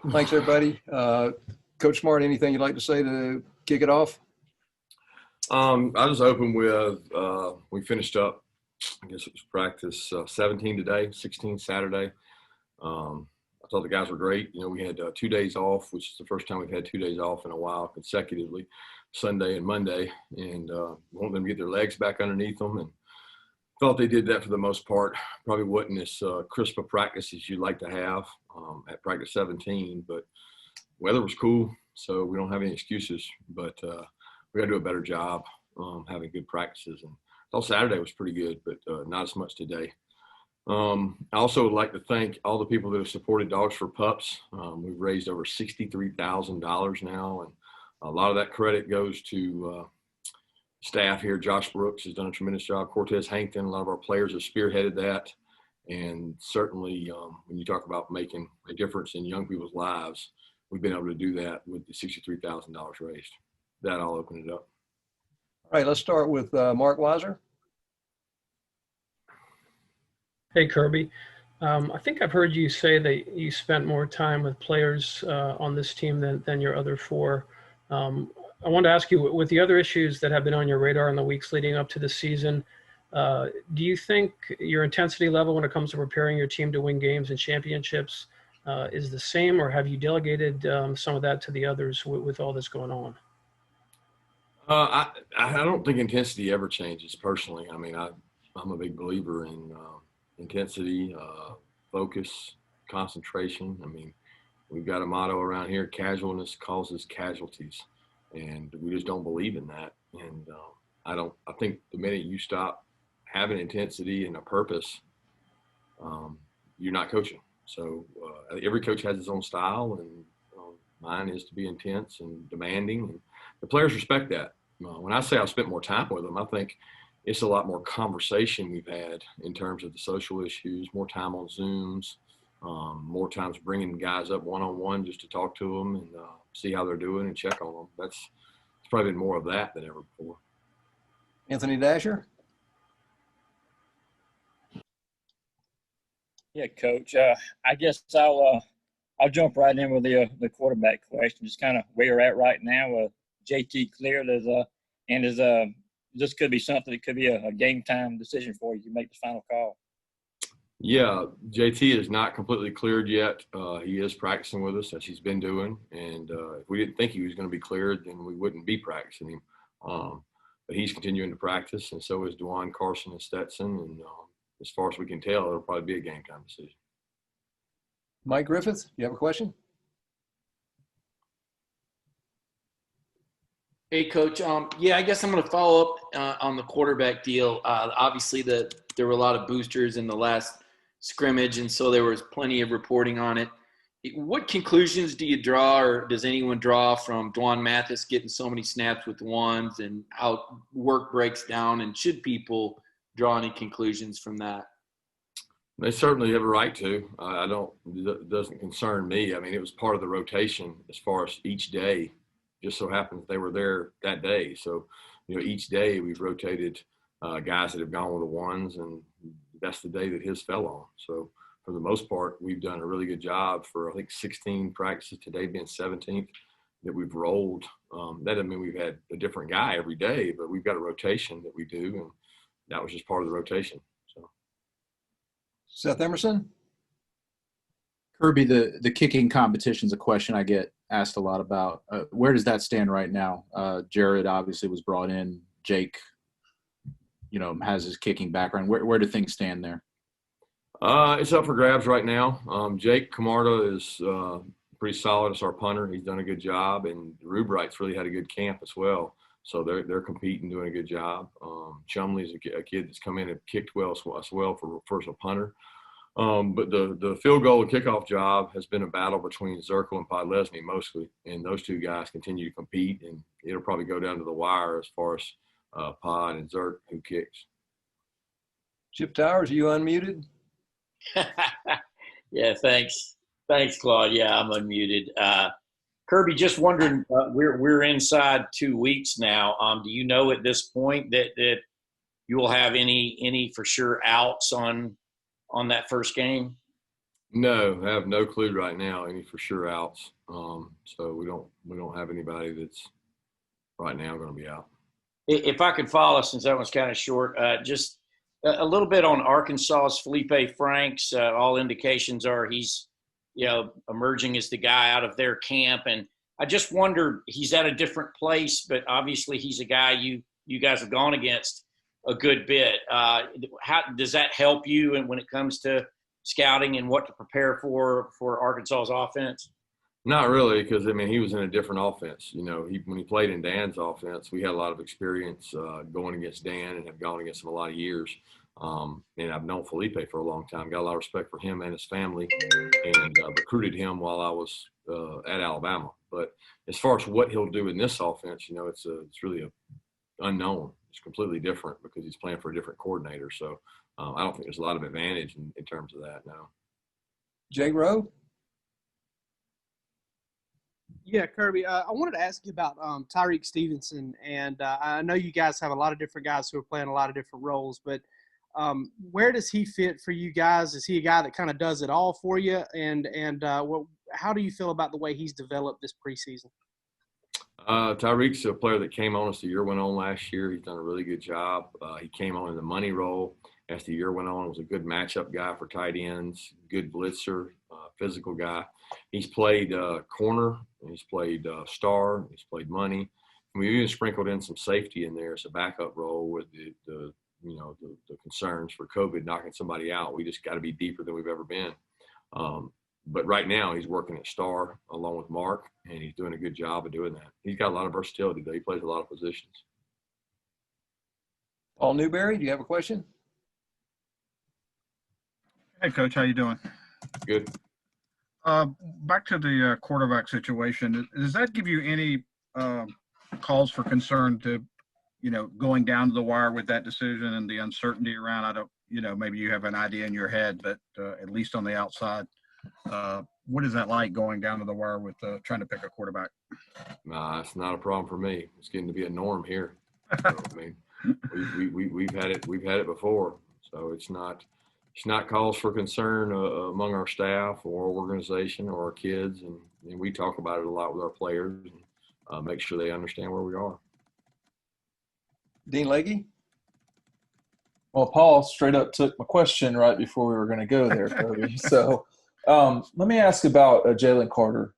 Thanks, everybody. Coach Smart, anything you'd like to say to kick it off? I was hoping with we finished up, I guess it was practice 17 today, 16 Saturday. I thought the guys were great. You know, we had 2 days off, which is the first time we've had 2 days off in a while consecutively, Sunday and Monday, and wanted them to get their legs back underneath them, and thought they did that for the most part. Probably wasn't as crisp a practice as you'd like to have at practice 17, but weather was cool, so we don't have any excuses, but we got to do a better job having good practices. And I thought Saturday was pretty good, but not as much today. I also would like to thank all the people that have supported Dogs for Pups. We've raised over $63,000 now, and a lot of that credit goes to staff here. Josh Brooks has done a tremendous job. Cortez Hankton, a lot of our players have spearheaded that. And certainly when you talk about making a difference in young people's lives, we've been able to do that with the $63,000 raised. That I'll open it up. All right, let's start with Mark Weiser. Hey, Kirby. I think I've heard you say that you spent more time with players on this team than your other four. I wanted to ask you, with the other issues that have been on your radar in the weeks leading up to the season, do you think your intensity level when it comes to preparing your team to win games and championships is the same, or have you delegated some of that to the others with all this going on? I don't think intensity ever changes personally. I mean, I'm a big believer in intensity, focus, concentration. I mean, we've got a motto around here: casualness causes casualties, and we just don't believe in that. And I think the minute you stop having intensity and a purpose, you're not coaching. So every coach has his own style, and mine is to be intense and demanding, and the players respect that. When I say I've spent more time with them, I think it's a lot more conversation we've had in terms of the social issues, more time on Zooms, more times bringing guys up one-on-one just to talk to them and see how they're doing and check on them. It's probably been more of that than ever before. Anthony Dasher. Yeah, Coach. I guess I'll jump right in with the quarterback question. Just kind of where you're at right now. JT cleared this could be something. It could be a game time decision for you to make the final call. Yeah, JT is not completely cleared yet. He is practicing with us, as he's been doing. And if we didn't think he was going to be cleared, then we wouldn't be practicing him. But he's continuing to practice, and so is DeJuan, Carson, and Stetson. And as far as we can tell, it'll probably be a game time decision. Mike Griffith, you have a question? Hey, Coach. Yeah, I guess I'm going to follow up on the quarterback deal. Obviously, there were a lot of boosters in the last scrimmage, and so there was plenty of reporting on it. What conclusions do you draw, or does anyone draw, from DeJuan Mathis getting so many snaps with the ones and how work breaks down, and should people draw any conclusions from that? They certainly have a right to. It doesn't concern me. I mean, it was part of the rotation as far as each day. Just so happens they were there that day. So, each day we've rotated guys that have gone with the ones, and that's the day that his fell on. So for the most part, we've done a really good job for, I think, 16 practices, today being 17th, that we've rolled. That doesn't mean we've had a different guy every day, but we've got a rotation that we do, and that was just part of the rotation. So, Seth Emerson. Kirby, the kicking competition is a question I get asked a lot about. Where does that stand right now? Jared obviously was brought in. Jake, has his kicking background. Where do things stand there? It's up for grabs right now. Jake Camarda is pretty solid as our punter. He's done a good job, and Rubright's really had a good camp as well. So they're competing, doing a good job. Chumley is a kid that's come in and kicked well as well for a punter. But the field goal and kickoff job has been a battle between Zirkle and Podlesny mostly, and those two guys continue to compete, and it'll probably go down to the wire as far as Pod and Zirk who kicks. Chip Towers, are you unmuted? Yeah, thanks, Claude. Yeah, I'm unmuted. Kirby, just wondering, we're inside 2 weeks now. Do you know at this point that you will have any for sure outs on that first game? No, I have no clue right now any for sure outs. So we don't have anybody that's right now going to be out. If I could follow, since that one's kind of short, just a little bit on Arkansas's Felipe Franks. All indications are he's, emerging as the guy out of their camp, and I just wonder, he's at a different place, but obviously he's a guy you guys have gone against a good bit. How does that help you, and when it comes to scouting and what to prepare for Arkansas's offense? Not really, because he was in a different offense. When he played in Dan's offense, we had a lot of experience going against Dan and have gone against him a lot of years. And I've known Felipe for a long time. Got a lot of respect for him and his family, and recruited him while I was at Alabama. But as far as what he'll do in this offense, it's really a unknown. It's completely different because he's playing for a different coordinator. So I don't think there's a lot of advantage in terms of that now. Jay Rowe? Yeah, Kirby, I wanted to ask you about Tyreek Stevenson. And I know you guys have a lot of different guys who are playing a lot of different roles, but where does he fit for you guys? Is he a guy that kind of does it all for you? And how do you feel about the way he's developed this preseason? Tyreek's a player that came on as the year went on last year. He's done a really good job. He came on in the money role as the year went on. Was a good matchup guy for tight ends, good blitzer, physical guy. He's played corner, he's played star, he's played money. And we even sprinkled in some safety in there as a backup role with the concerns for COVID knocking somebody out. We just got to be deeper than we've ever been. But right now he's working at star along with Mark, and he's doing a good job of doing that. He's got a lot of versatility, though. He plays a lot of positions. Paul Newberry, do you have a question? Hey, Coach, how you doing? Good. Back to the quarterback situation. Does that give you any cause for concern to, going down to the wire with that decision and the uncertainty around? I don't, maybe you have an idea in your head, but at least on the outside, what is that like going down to the wire with trying to pick a quarterback? Nah, it's not a problem for me. It's getting to be a norm here. So, we've had it before, so it's not cause for concern among our staff or organization or our kids, and we talk about it a lot with our players and make sure they understand where we are. Dean Legge? Well, Paul straight up took my question right before we were going to go there, Kirby. So let me ask about Jalen Carter.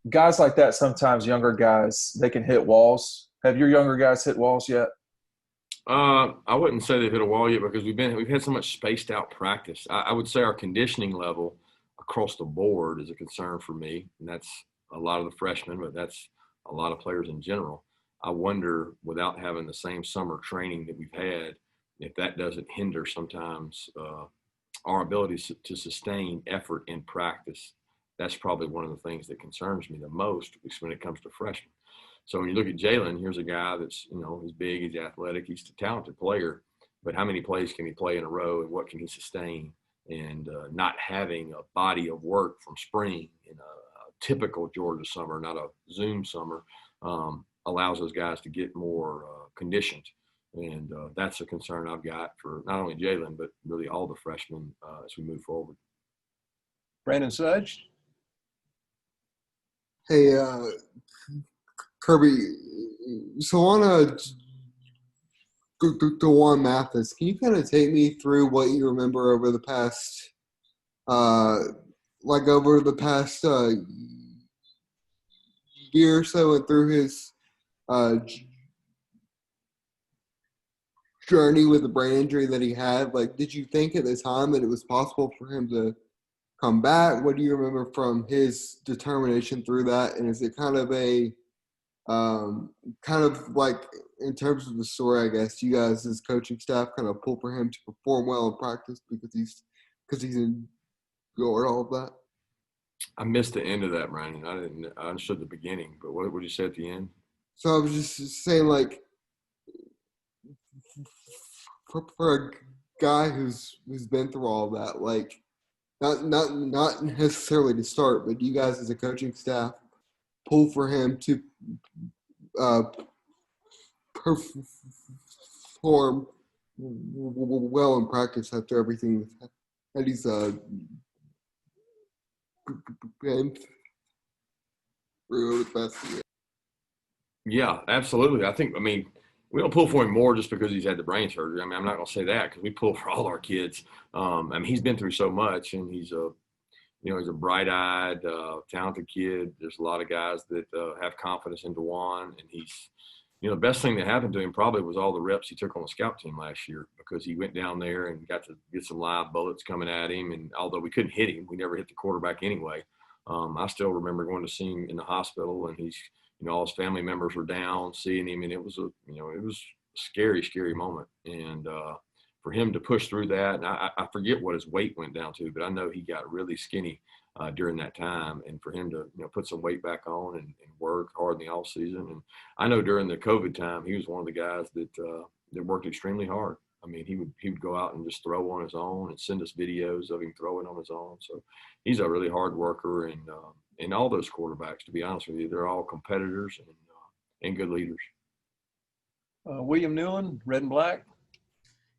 Guys like that, sometimes younger guys, they can hit walls. Have your younger guys hit walls yet? I wouldn't say they've hit a wall yet because we've had so much spaced out practice. I would say our conditioning level across the board is a concern for me, and that's a lot of the freshmen, but that's a lot of players in general. I wonder, without having the same summer training that we've had, if that doesn't hinder sometimes our ability to sustain effort in practice. That's probably one of the things that concerns me the most when it comes to freshmen. So when you look at Jalen, here's a guy that's, he's big, he's athletic, he's a talented player, but how many plays can he play in a row and what can he sustain? And not having a body of work from spring in a typical Georgia summer, not a Zoom summer, allows those guys to get more conditioned. And that's a concern I've got for not only Jalen, but really all the freshmen as we move forward. Brandon Sudge? Hey, Kirby, so on Dewan Mathis, can you kind of take me through what you remember over the past, year or so and through his journey with the brain injury that he had? Like, did you think at the time that it was possible for him to come back? What do you remember from his determination through that? And is it kind of like in terms of the story, I guess, you guys as coaching staff kind of pull for him to perform well in practice because he's endured all of that? I missed the end of that, Brandon. I understood the beginning, but what did you say at the end? So I was just saying, like, for a guy who's been through all of that, like, not necessarily to start, but you guys as a coaching staff pull for him to perform well in practice after everything that he's and through the best year. Yeah, absolutely. I mean, we don't pull for him more just because he's had the brain surgery. I mean, I'm not going to say that because we pull for all our kids. I mean, he's been through so much, and he's a bright-eyed, talented kid. There's a lot of guys that have confidence in DeJuan, and he's, the best thing that happened to him probably was all the reps he took on the scout team last year because he went down there and got to get some live bullets coming at him. And although we couldn't hit him, we never hit the quarterback anyway. I still remember going to see him in the hospital, and he's, all his family members were down seeing him, and it was a scary, scary moment. And for him to push through that, and I forget what his weight went down to, but I know he got really skinny during that time. And for him to put some weight back on and work hard in the off season. And I know during the COVID time, he was one of the guys that worked extremely hard. I mean, he would go out and just throw on his own and send us videos of him throwing on his own. So he's a really hard worker, and all those quarterbacks, to be honest with you, they're all competitors and good leaders. William Newland, Red and Black.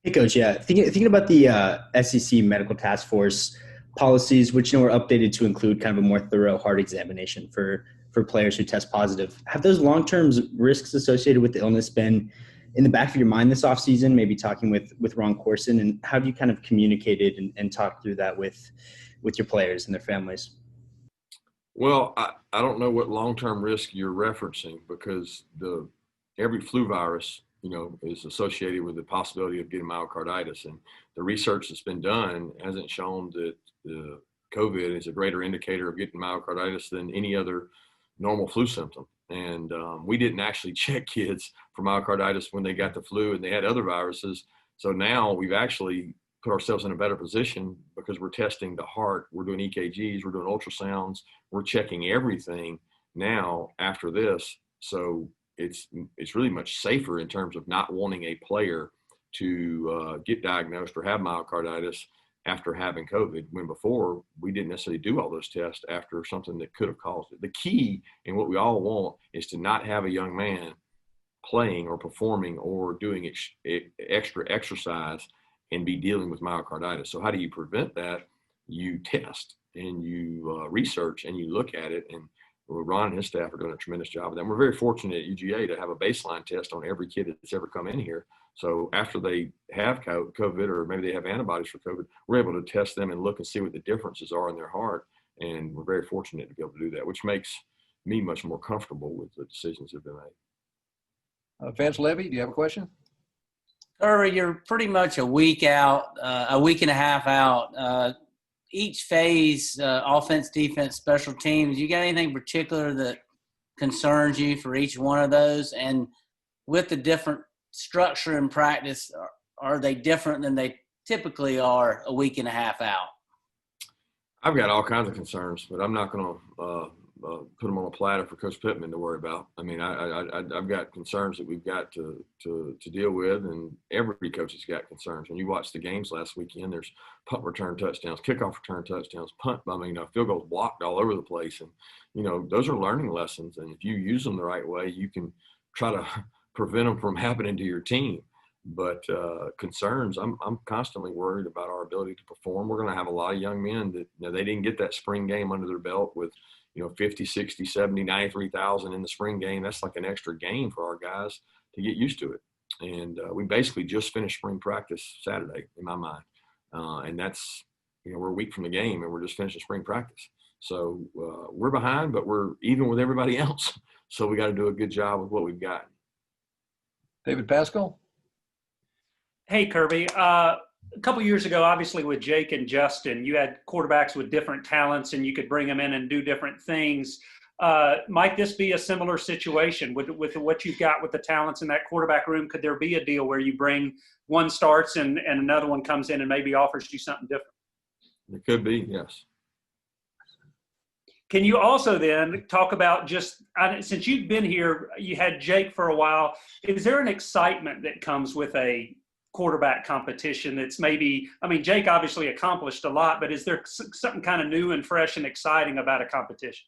Hey, Coach. Yeah, thinking about the SEC Medical Task Force policies, which were updated to include kind of a more thorough heart examination for players who test positive. Have those long-term risks associated with the illness been in the back of your mind this offseason, maybe talking with Ron Corson, and how have you kind of communicated and talked through that with your players and their families? Well, I don't know what long-term risk you're referencing because every flu virus, is associated with the possibility of getting myocarditis. And the research that's been done hasn't shown that COVID is a greater indicator of getting myocarditis than any other normal flu symptom. And we didn't actually check kids for myocarditis when they got the flu and they had other viruses. So now we've actually put ourselves in a better position because we're testing the heart. We're doing EKGs, we're doing ultrasounds, we're checking everything now after this. So it's really much safer in terms of not wanting a player to get diagnosed or have myocarditis after having COVID, when before we didn't necessarily do all those tests after something that could have caused it. The key and what we all want is to not have a young man playing or performing or doing extra exercise and be dealing with myocarditis. So how do you prevent that? You test and you research and you look at it. And Ron and his staff are doing a tremendous job of that. And we're very fortunate at UGA to have a baseline test on every kid that's ever come in here. So after they have COVID or maybe they have antibodies for COVID, we're able to test them and look and see what the differences are in their heart. And we're very fortunate to be able to do that, which makes me much more comfortable with the decisions that have been made. Vance Levy, do you have a question? Kirby, you're pretty much a week out, a week and a half out. Each phase, offense, defense, special teams, you got anything particular that concerns you for each one of those? And with the different structure and practice, are they different than they typically are a week and a half out? I've got all kinds of concerns, but I'm not going to put them on a platter for Coach Pittman to worry about. I mean, I've got concerns that we've got to deal with, and every coach has got concerns. When you watch the games last weekend, there's punt return touchdowns, kickoff return touchdowns, field goals blocked all over the place. And, those are learning lessons. And if you use them the right way, you can try to prevent them from happening to your team. But concerns, I'm constantly worried about our ability to perform. We're going to have a lot of young men that, they didn't get that spring game under their belt with, 50, 60, 70, 93,000 in the spring game. That's like an extra game for our guys to get used to it. And we basically just finished spring practice Saturday in my mind. And that's, we're a week from the game and we're just finishing spring practice. So we're behind, but we're even with everybody else. So we got to do a good job with what we've got. David Pascal. Hey, Kirby. A couple years ago, obviously with Jake and Justin, you had quarterbacks with different talents and you could bring them in and do different things. Might this be a similar situation with what you've got with the talents in that quarterback room? Could there be a deal where you bring one starts and another one comes in and maybe offers you something different? It could be, yes. Can you also then talk about since you've been here, you had Jake for a while, is there an excitement that comes with a quarterback competition that's Jake obviously accomplished a lot, but is there something kind of new and fresh and exciting about a competition?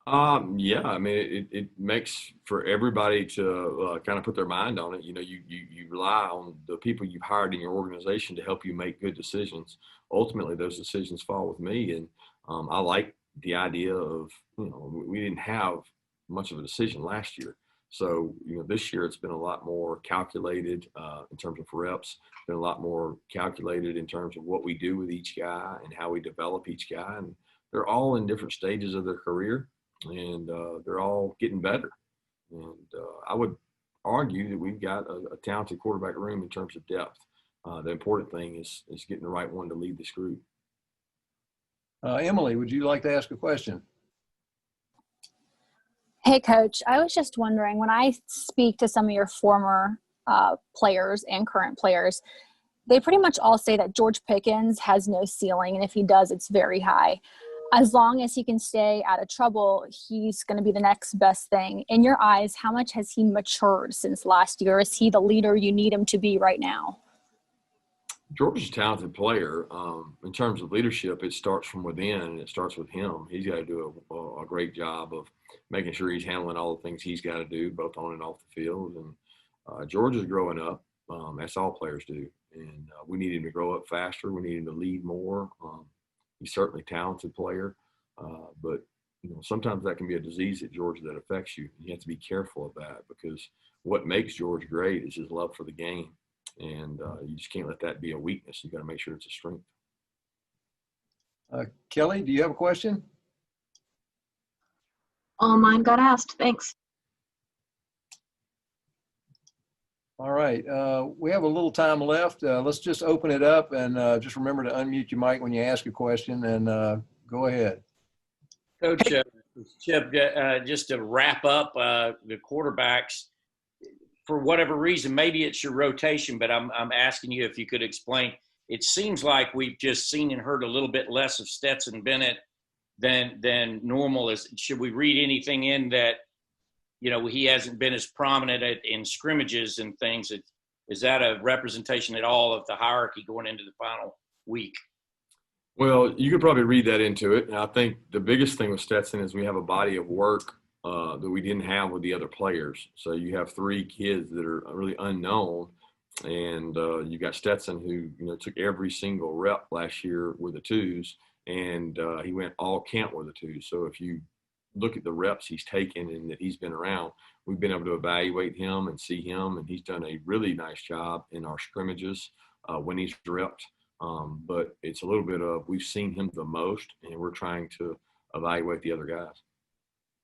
Yeah, I mean, it makes for everybody to kind of put their mind on it. You rely on the people you've hired in your organization to help you make good decisions. Ultimately, those decisions fall with me. And I like the idea of, we didn't have much of a decision last year. So, this year it's been a lot more calculated in terms of reps, been a lot more calculated in terms of what we do with each guy and how we develop each guy. And they're all in different stages of their career, and they're all getting better. And I would argue that we've got a talented quarterback room in terms of depth. The important thing is getting the right one to lead this group. Emily, would you like to ask a question? Hey, Coach. I was just wondering, when I speak to some of your former players and current players, they pretty much all say that George Pickens has no ceiling, and if he does, it's very high. As long as he can stay out of trouble, he's going to be the next best thing. In your eyes, how much has he matured since last year? Is he the leader you need him to be right now? George is a talented player. In terms of leadership, it starts from within, and it starts with him. He's got to do a great job of making sure he's handling all the things he's got to do, both on and off the field. And George is growing up. That's all players do. And we need him to grow up faster. We need him to lead more. He's certainly a talented player. But, sometimes that can be a disease at Georgia that affects you. You have to be careful of that, because what makes George great is his love for the game. And you just can't let that be a weakness. You got to make sure it's a strength. Kelly, do you have a question? All mine got asked. Thanks. All right. We have a little time left. Let's just open it up, and just remember to unmute your mic when you ask a question, and go ahead. Coach, Chip, just to wrap up the quarterbacks, for whatever reason, maybe it's your rotation, but I'm asking you if you could explain. It seems like we've just seen and heard a little bit less of Stetson Bennett than normal. Should we read anything in that, he hasn't been as prominent in scrimmages and things? Is that a representation at all of the hierarchy going into the final week? Well, you could probably read that into it. And I think the biggest thing with Stetson is we have a body of work that we didn't have with the other players. So you have 3 kids that are really unknown, and you got Stetson, who took every single rep last year with the 2s, and he went all camp with the 2s. So if you look at the reps he's taken and that he's been around, we've been able to evaluate him and see him, and he's done a really nice job in our scrimmages when he's repped. But it's a little bit of, we've seen him the most, and we're trying to evaluate the other guys.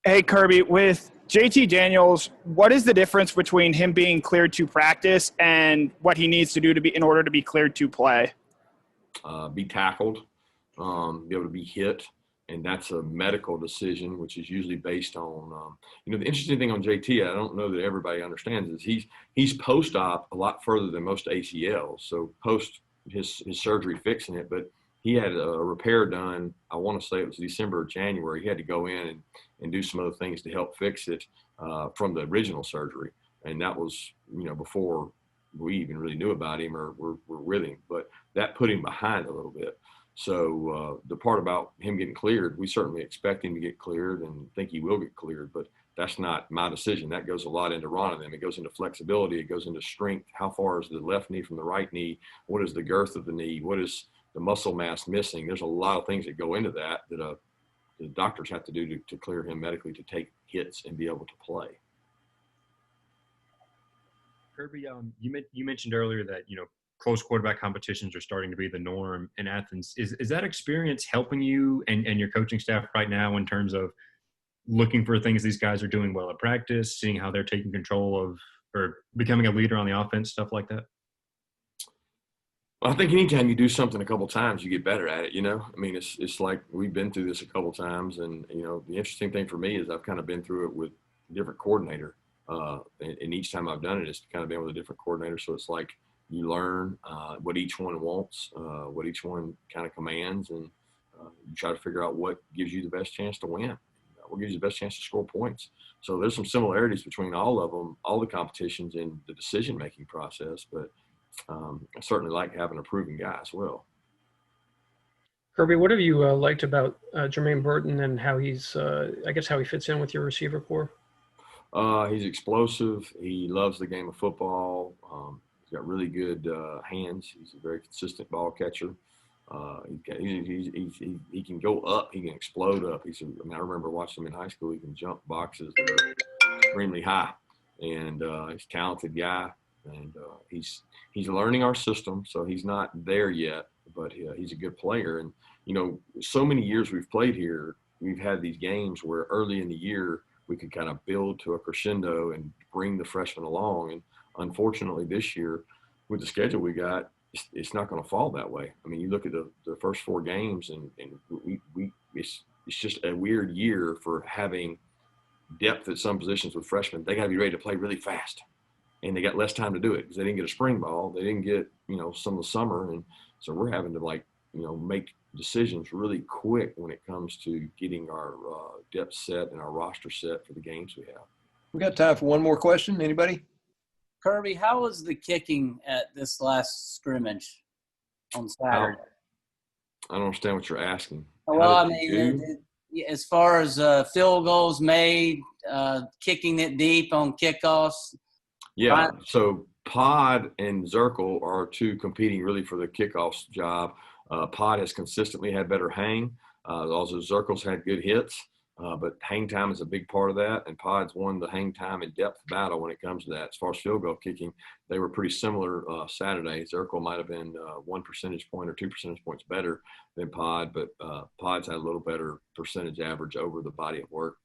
Hey, Kirby, with JT Daniels, what is the difference between him being cleared to practice and what he needs to do in order to be cleared to play? Be tackled, be able to be hit, and that's a medical decision, which is usually based on, the interesting thing on JT, I don't know that everybody understands, is he's post-op a lot further than most ACLs. So post his surgery fixing it, but he had a repair done, I want to say it was December or January. He had to go in and do some other things to help fix it from the original surgery. And that was, before we even really knew about him or were with him. But that put him behind a little bit. So the part about him getting cleared, we certainly expect him to get cleared and think he will get cleared. But that's not my decision. That goes a lot into Ron and them. It goes into flexibility. It goes into strength. How far is the left knee from the right knee? What is the girth of the knee? What is the muscle mass missing? There's a lot of things that go into that the doctors have to do to clear him medically to take hits and be able to play. Kirby, you mentioned earlier that, close quarterback competitions are starting to be the norm in Athens. Is that experience helping you and your coaching staff right now in terms of looking for things these guys are doing well at practice, seeing how they're taking control of or becoming a leader on the offense, stuff like that? Well, I think anytime you do something a couple times, you get better at it, it's like we've been through this a couple times. And, the interesting thing for me is I've kind of been through it with a different coordinator. And each time I've done it, it's kind of been with a different coordinator. So it's like you learn what each one wants, what each one kind of commands, and you try to figure out what gives you the best chance to win, what gives you the best chance to score points. So there's some similarities between all of them, all the competitions in the decision-making process, but I certainly like having a proven guy as well. Kirby, what have you liked about Jermaine Burton and how he's, how he fits in with your receiver core? He's explosive. He loves the game of football. He's got really good hands. He's a very consistent ball catcher. He can go up. He can explode up. I remember watching him in high school. He can jump boxes that are extremely high, and he's a talented guy. And he's learning our system, so he's not there yet. But he's a good player. And so many years we've played here, we've had these games where early in the year we could kind of build to a crescendo and bring the freshmen along. And unfortunately, this year with the schedule we got, it's not going to fall that way. I mean, you look at the first 4 games, and it's just a weird year for having depth at some positions with freshmen. They got to be ready to play really fast, and they got less time to do it because they didn't get a spring ball. They didn't get some of the summer, and so we're having to make decisions really quick when it comes to getting our depth set and our roster set for the games we have. We got time for one more question. Anybody? Kirby, how was the kicking at this last scrimmage on Saturday? I don't understand what you're asking. Well, I mean, as far as field goals made, kicking it deep on kickoffs. Yeah, so Pod and Zirkle are 2 competing really for the kickoffs job. Pod has consistently had better hang. Also, Zirkle's had good hits. But hang time is a big part of that, and Pod's won the hang time and depth battle when it comes to that. As far as field goal kicking, they were pretty similar Saturday. Zirkle might have been 1 percentage point or 2 percentage points better than Pod, but Pod's had a little better percentage average over the body of work